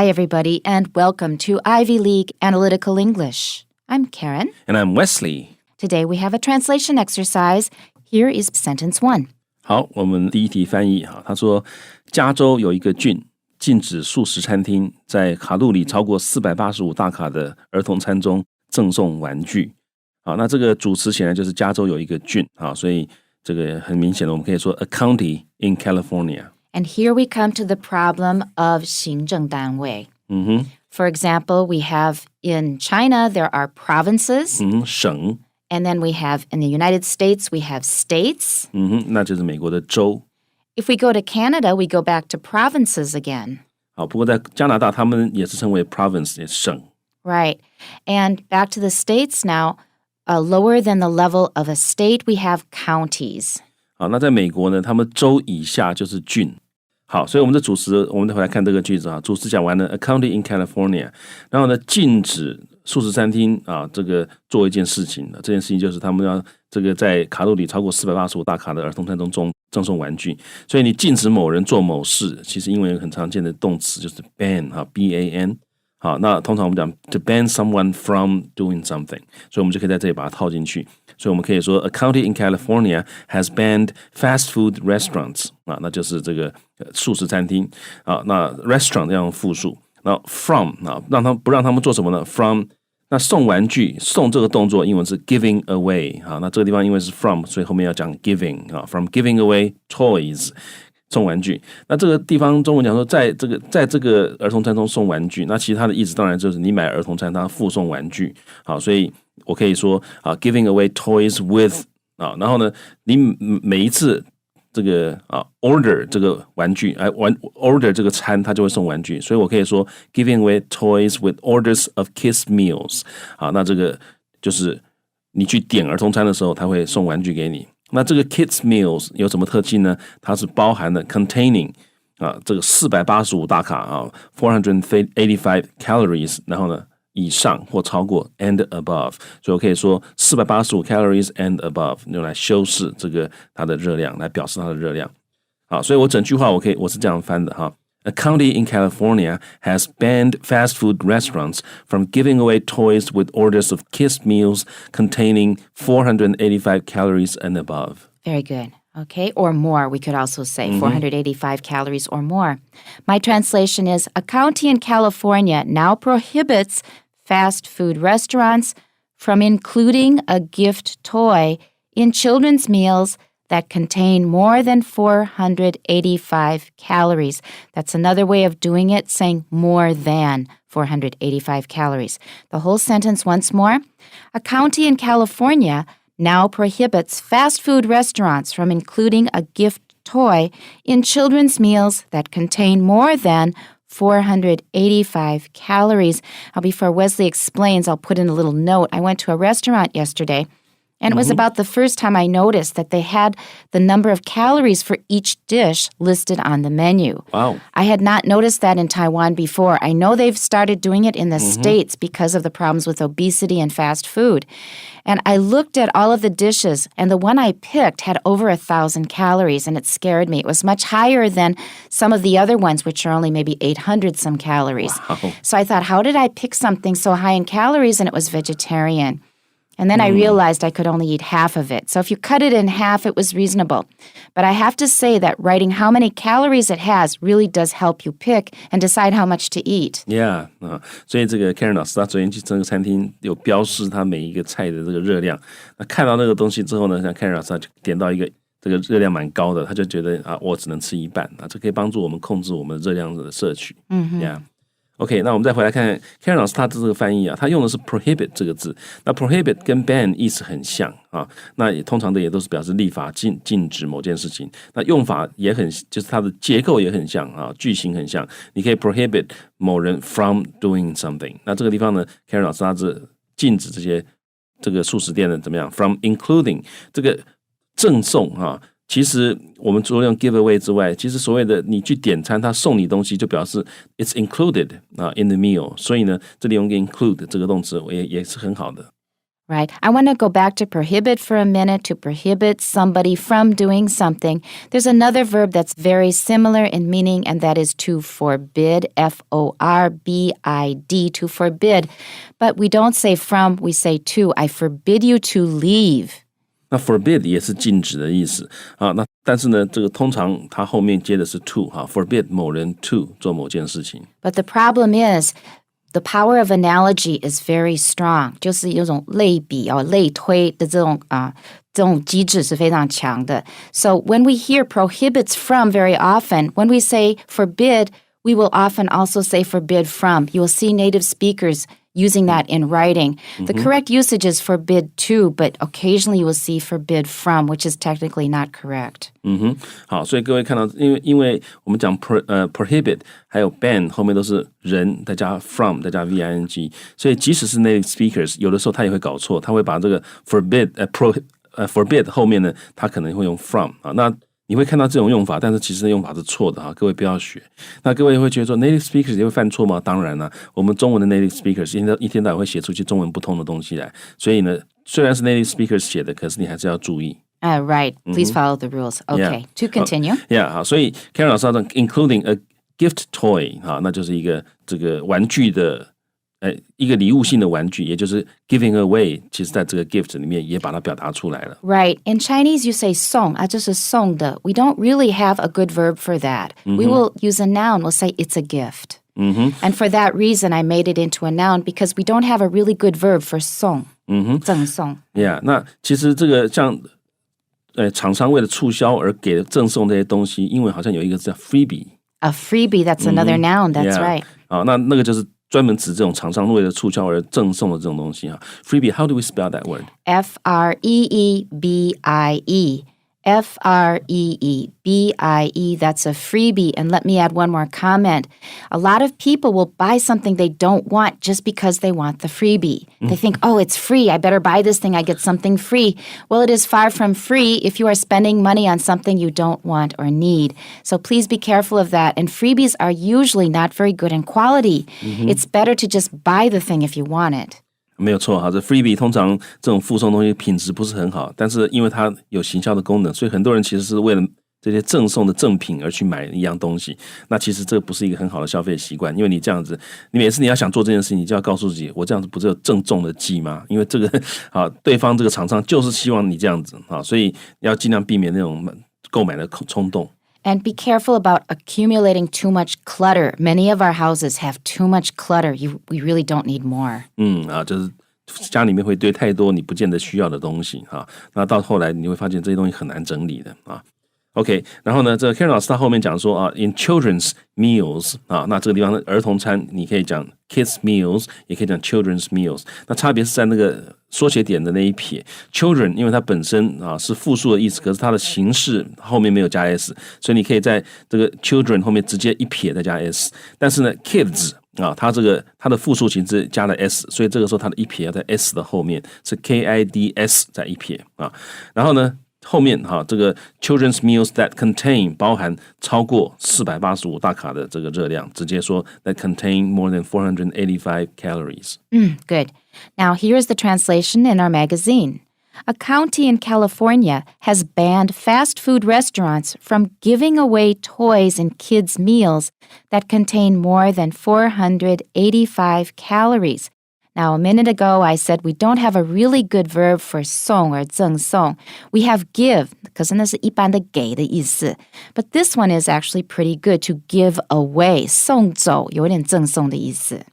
Hi, everybody, and welcome to Ivy League Analytical English. I'm Karen. And I'm Wesley. Today we have a translation exercise. Here is sentence 1. 好，我们第一题翻译哈，他说加州有一个郡禁止素食餐厅在卡路里超过485大卡的儿童餐中赠送玩具。好，那这个主词显然就是加州有一个郡啊，所以这个很明显的我们可以说 a county in California。And here we come to the problem of 行政单位。For example, we have in China, there are provinces. 省。And then we have, in the United States, we have states. 那就是美国的州。If we go to Canada, we go back to provinces again. 好，不过在加拿大，他们也是称为 province 省。Right. And back to the states now, lower than the level of a state, we have counties. 好，那在美国呢，他们州以下就是郡。好，所以我们的主词，我们再回来看这个句子啊。主词讲完了 ，a county in California， 然后呢，禁止素食餐厅啊，这个做一件事情的，这件事情就是他们要这个在卡路里超过485大卡的儿童餐中赠送玩具。所以你禁止某人做某事，其实英文有很常见的动词就是 ban 啊 ，ban。好，那通常我们讲 to ban someone from doing something， 所以我们就可以在这里把它套进去。所以我们可以说 a county in California has banned fast food restaurants 啊，那就是这个素食餐厅啊。那 restaurant 要用复数，那 from 啊，不让他们做什么呢 ？from 那送玩具，送这个动作英文是 giving away 啊。那这个地方因为是 from， 所以后面要讲 giving 啊 ，from giving away toys。送玩具，那这个地方中文讲说，在这个儿童餐中送玩具，那其实它的意思当然就是你买儿童餐，它附送玩具，好，所以我可以说啊 ，giving away toys with 啊，然后呢，你每一次这个order 这个玩具，order 这个餐，它就会送玩具，所以我可以说 giving away toys with orders of kids meals， 好，那这个就是你去点儿童餐的时候，它会送玩具给你。那这个 kids meals 有什么特性呢？它是包含了 containing 啊，这个485大卡啊 ，485 calories， 然后呢以上或超过 and above， 所以我可以说485 calories and above， 用来修饰这个它的热量，来表示它的热量。好，所以我整句话我是这样翻的哈。A county in California has banned fast food restaurants from giving away toys with orders of kids' meals containing 485 calories and above. Very good. Okay, or more, we could also say 485 calories or more. My translation is, a county in California now prohibits fast food restaurants from including a gift toy in children's meals that contain more than 485 calories. That's another way of doing it, saying more than 485 calories. The whole sentence once more. A county in California now prohibits fast food restaurants from including a gift toy in children's meals that contain more than 485 calories. Now, before Wesley explains, I'll put in a little note. I went to a restaurant yesterday, and it was about the first time I noticed that they had the number of calories for each dish listed on the menu. Wow. I had not noticed that in Taiwan before. I know they've started doing it in the States because of the problems with obesity and fast food. And I looked at all of the dishes, and the one I picked had over 1,000 calories, and it scared me. It was much higher than some of the other ones, which are only maybe 800 some calories. Wow. So I thought, how did I pick something so high in calories? And it was vegetarian. And then I realized I could only eat half of it. So if you cut it in half, it was reasonable. But I have to say that writing how many calories it has really does help you pick and decide how much to eat. Yeah, 所以这个 Karen 老师他昨天去这个餐厅有标示他每一个菜的这个热量。那看到那个东西之后呢，像 Karen 老师他就点到一个这个热量蛮高的，他就觉得我只能吃一半这可以帮助我们控制我们热量的摄取。Yeah.OK， 那我们再回来看 Karen 老师他的这个翻译他用的是 prohibit 这个字。那 prohibit 跟 ban 意思很像那也通常的也都是表示立法禁止某件事情。那用法也很，就是它的结构也很像句型很像。你可以 prohibit 某人 from doing something。那这个地方呢 ，Karen 老师他是禁止这个素食店的怎么样 ，from including 这个赠送其实我们除了用 give away 之外，其实所谓的你去点餐，他送你东西就表示 it's included in the meal， 所以呢，这里用 include 这个动词也是很好的。Right. I want to go back to prohibit for a minute, to prohibit somebody from doing something. There's another verb that's very similar in meaning, and that is to forbid, F-O-R-B-I-D, to forbid. But we don't say from, we say to. I forbid you to leave. 那 forbid 也是禁止的意思啊。那但是呢，这个通常它后面接的是 to 哈 ，forbid 某人 to 做某件事情。But the problem is,The power of analogy is very strong. 就是有种类比类推的这种机制是非常强的。So when we hear prohibits from very often, when we say forbid, we will often also say forbid from. You will see native speakers using that in writing. The correct usage is forbid to, but occasionally you will see forbid from, which is technically not correct. 好，所以各位看到，因为我们讲prohibit 还有 ban 后面都是人再加 from 再加 VING， 所以即使是 native speakers， 有的时候他也会搞错，他会把这个 forbid 后面呢，他可能会用 from 啊，那你会看到这种用法，但是其实用法是错的哈，各位不要学。那各位会觉得说 native speakers 也会犯错吗？当然啦，我们中文的 native speakers 一天到晚会写出去中文不通的东西来，所以呢，虽然是 native speakers 写的，可是你还是要注意。Right. Please follow the rules. Okay. To continue. Yeah. 好，所以 Karen 老师要including a gift toy 哈，那就是一个这个玩具的。一个礼物性的玩具，也就是 giving away， 其实在这个 gift 里面也把它表达出来了。Right. In Chinese, you say 送啊，这是送的。We don't really have a good verb for that. We will use a noun. We'll say it's a gift. And for that reason, I made it into a noun because we don't have a really good verb for 送。赠送。Yeah. 那其实这个像厂商为了促销而给赠送这些东西，英文好像有一个叫 freebie。A freebie, that's another noun. That's right. 那个就是专门指这种厂商为了促销而赠送的这种东西哈。Freebie, how do we spell that word? F-R-E-E-B-I-E. F-R-E-E-B-I-E. That's a freebie. And let me add one more comment. A lot of people will buy something they don't want just because they want the freebie. They think, oh, it's free. I better buy this thing. I get something free. Well, it is far from free if you are spending money on something you don't want or need. So please be careful of that. And freebies are usually not very good in quality. It's better to just buy the thing if you want it. 没有错哈，这 freebie 通常这种附送东西品质不是很好，但是因为它有行销的功能，所以很多人其实是为了这些赠送的赠品而去买一样东西。那其实这不是一个很好的消费习惯，因为你这样子，你每次你要想做这件事情，你就要告诉自己，我这样子不是有正中的计吗？因为这个对方这个厂商就是希望你这样子所以要尽量避免那种购买的冲动。And be careful about accumulating too much clutter. Many of our houses have too much clutter. We really don't need more. 就是家里面会堆太多你不见得需要的东西那到后来你会发现这些东西很难整理的OK， 然后呢，这个 Karen 老师他后面讲说in children's meals 那这个地方的儿童餐你可以讲 kids meals， 也可以讲 children's meals。那差别是在那个缩写点的那一撇 ，children 因为它本身是复数的意思，可是它的形式后面没有加 s， 所以你可以在这个 children 后面直接一撇再加 s。但是呢 kids它的复数形式加了 s， 所以这个时候它的一撇要在 s 的后面是 kids 再一撇然后呢。后面这个 children's meals that contain 包含超过485大卡的这个热量，直接说 that contain more than 485 calories. Good. Now here's the translation in our magazine. A county in California has banned fast food restaurants from giving away toys in kids' meals that contain more than 485 calories. Now, a minute ago, I said we don't have a really good verb for 送 or 赠送. We have give, 可是那是一般的给的意思. But this one is actually pretty good, to give away. 送走有点赠送的意思。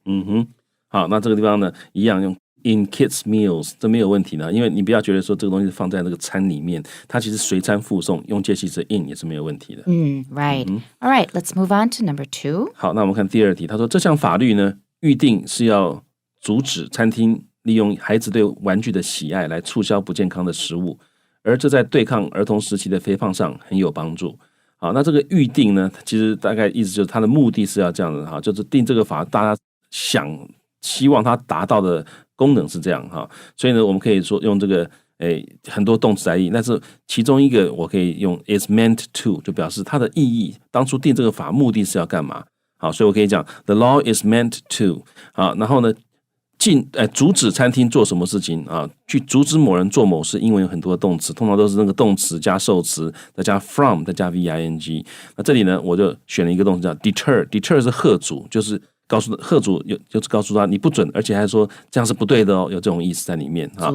好，那这个地方呢，一样用 in kids meals， 这没有问题呢，因为你不要觉得说这个东西放在那个餐里面，它其实随餐附送，用介系词 in 也是没有问题的。Right. All right, let's move on to number 2. 好，那我们看第二题，他说这项法律呢，预定是要阻止餐厅利用孩子对玩具的喜爱来促销不健康的食物，而这在对抗儿童时期的肥胖上很有帮助。好，那这个预定呢，其实大概意思就是它的目的是要这样的就是定这个法，大家希望它达到的功能是这样所以呢，我们可以说用这个很多动词来译，但是其中一个我可以用 is meant to， 就表示它的意义，当初定这个法目的是要干嘛。好，所以我可以讲 the law is meant to。好，然后呢阻止餐厅做什么事情啊？去阻止某人做某事，英文有很多的动词，通常都是那个动词加受词，再加 from， 再加 VING。那这里呢，我就选了一个动词叫 deter 是吓阻，就是吓阻就是告诉他你不准，而且还说这样是不对的哦，有这种意思在里面啊。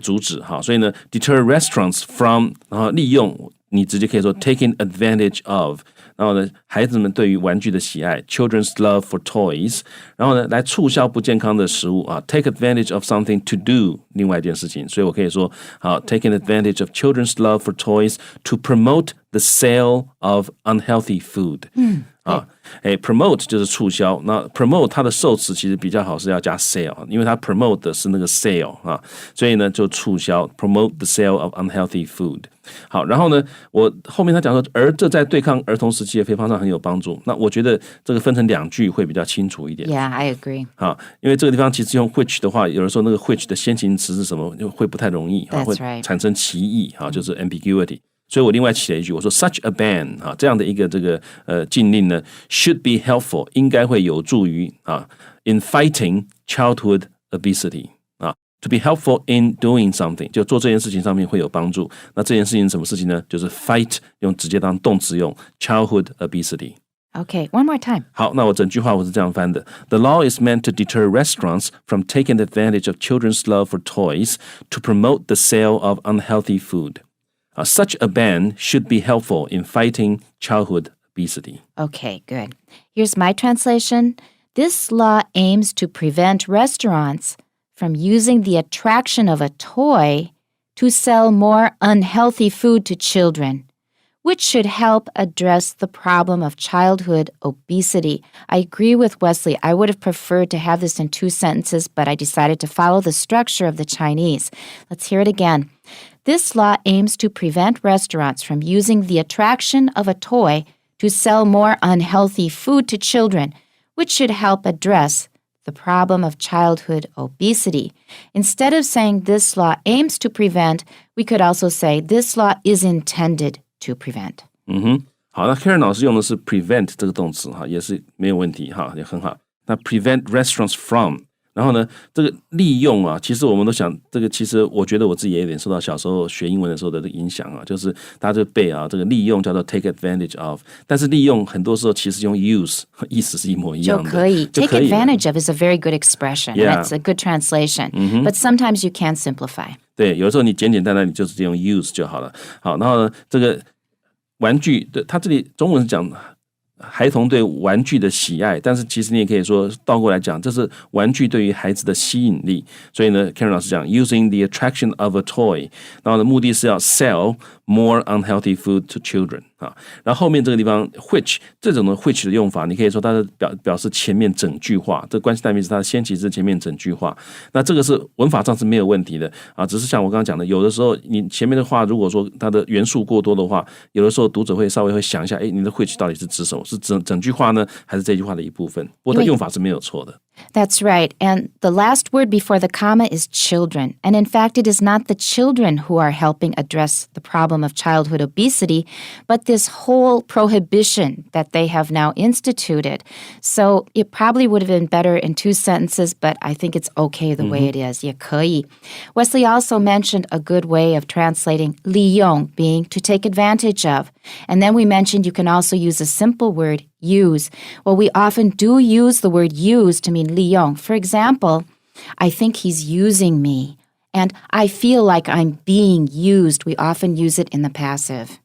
阻止哈，所以呢 deter restaurants from， 然后利用你直接可以说 taking advantage of。然后呢，孩子们对于玩具的喜爱 ，children's love for toys， 然后呢，来促销不健康的食物啊 ，take advantage of something to do 另外一件事情，所以我可以说好 ，taking advantage of children's love for toys to promote the sale of unhealthy food。promote 就是促销，那 promote 它的受词其实比较好是要加 sale， 因为它 promote 的是那个 sale 啊，所以呢就促销 promote the sale of unhealthy food。好，然后呢，我后面他讲说，而这在对抗儿童时期的肥胖上很有帮助。那我觉得这个分成2句会比较清楚一点。Yeah, I agree. 好，因为这个地方其实用 which 的话，有的时候那个 which 的先行词是什么，就会不太容易，会产生歧义，就是 ambiguity。所以我另外起了一句，我说 such a ban 这样的一个这个禁令呢 should be helpful 应该会有助于in fighting childhood obesity to be helpful in doing something 就做这件事情上面会有帮助。那这件事情是什么事情呢？就是 fight 用直接当动词用 childhood obesity。Okay, one more time. 好，那我整句話我是這樣翻的。The law is meant to deter restaurants from taking advantage of children's love for toys to promote the sale of unhealthy food.Such a ban should be helpful in fighting childhood obesity. Okay, good. Here's my translation. This law aims to prevent restaurants from using the attraction of a toy to sell more unhealthy food to children, which should help address the problem of childhood obesity. I agree with Wesley. I would have preferred to have this in 2 sentences, but I decided to follow the structure of the Chinese. Let's hear it again.This law aims to prevent restaurants from using the attraction of a toy to sell more unhealthy food to children, which should help address the problem of childhood obesity. Instead of saying this law aims to prevent, we could also say this law is intended to prevent. 好，那 Karen 老师用的是 prevent 这个动词也是没有问题也很好。那 prevent restaurants from。然后呢，这个利用其实我们都想，这个其实我觉得我自己也有点受到小时候学英文的时候的这个影响就是大家就背这个利用叫做 take advantage of， 但是利用很多时候其实用 use 意思是一模一样的，就可以 take advantage of is a very good expression. Yeah. That's a good translation. But sometimes you can't simplify. 对，有的时候你简简单单你就直接用 use 就好了。好，然后呢，这个玩具，它这里中文是讲孩童对玩具的喜爱，但是其实你也可以说倒过来讲，这是玩具对于孩子的吸引力。所以呢 Karen 老师讲 using the attraction of a toy， 然后呢目的是要 sell more unhealthy food to children 然后后面这个地方 which 这种的 which 的用法，你可以说它是表示前面整句话，这关系代名词它的先期是前面整句话。那这个是文法上是没有问题的只是像我刚刚讲的，有的时候你前面的话如果说它的元素过多的话，有的时候读者会稍微会想一下，你的 which 到底是指什么？是整句话呢，还是这句话的一部分？不过它用法是没有错的。That's right. And the last word before the comma is children. And in fact, it is not the children who are helping address the problem of childhood obesity, but this whole prohibition that they have now instituted. So it probably would have been better in 2 sentences, but I think it's okay the way it is. 也可以. Wesley also mentioned a good way of translating 利用 being to take advantage of. And then we mentioned you can also use a simple word, use. Well, we often do use the word use to mean 利用. For example, I think he's using me. And I feel like I'm being used. We often use it in the passive.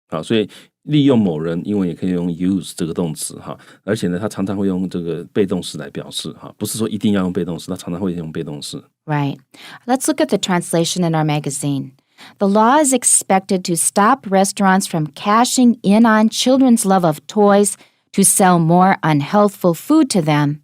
好，所以利用某人，英文也可以用 use 这个动词而且呢，它常常会用这个被动式来表示不是说一定要用被动式，它常常会用被动式。Right. Let's look at the translation in our magazine.The law is expected to stop restaurants from cashing in on children's love of toys to sell more unhealthful food to them,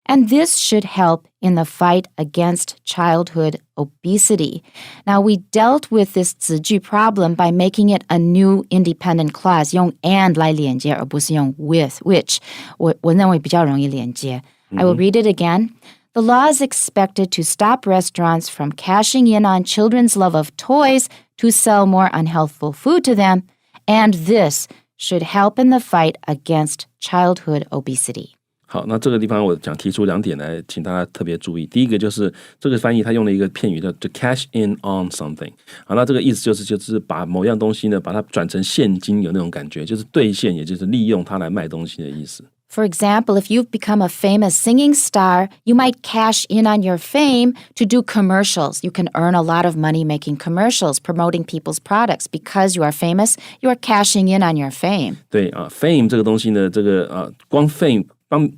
and this should help in the fight against childhood obesity. Now, we dealt with this 子句 problem by making it a new independent clause, 用 and 来连接，而不是用 with, which 我认为比较容易连接。I will read it again.The law is expected to stop restaurants from cashing in on children's love of toys to sell more unhealthful food to them, and this should help in the fight against childhood obesity. 好，那这个地方我想提出2点来，请大家特别注意。第一个就是这个翻译，它用了一个片语叫 to cash in on something。好，那这个意思就是把某样东西呢，把它转成现金，有那种感觉，就是兑现，也就是利用它来卖东西的意思。For example, if you've become a famous singing star, you might cash in on your fame to do commercials. You can earn a lot of money making commercials, promoting people's products. Because you are famous, you are cashing in on your fame. 对啊 ，fame 这个东西呢，这个光 fame。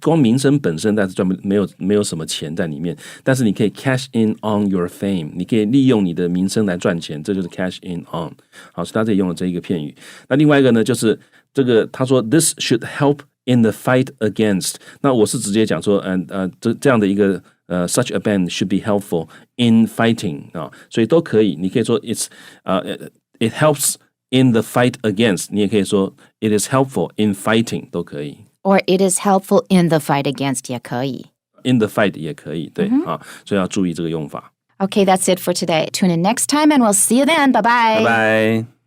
光名声本身，但是没有什么钱在里面，但是你可以 cash in on your fame， 你可以利用你的名声来赚钱，这就是 cash in on。好，所以他这里用了这一个片语。那另外一个呢，就是这个他说 this should help in the fight against。那我是直接讲说，这样的一个such a ban should be helpful in fighting 啊，所以都可以，你可以说 it helps in the fight against， 你也可以说 it is helpful in fighting， 都可以。Or it is helpful in the fight against 也可以。In the fight 也可以，对啊，所以要注意这个用法。Okay, that's it for today. Tune in next time and we'll see you then. Bye-bye. Bye-bye.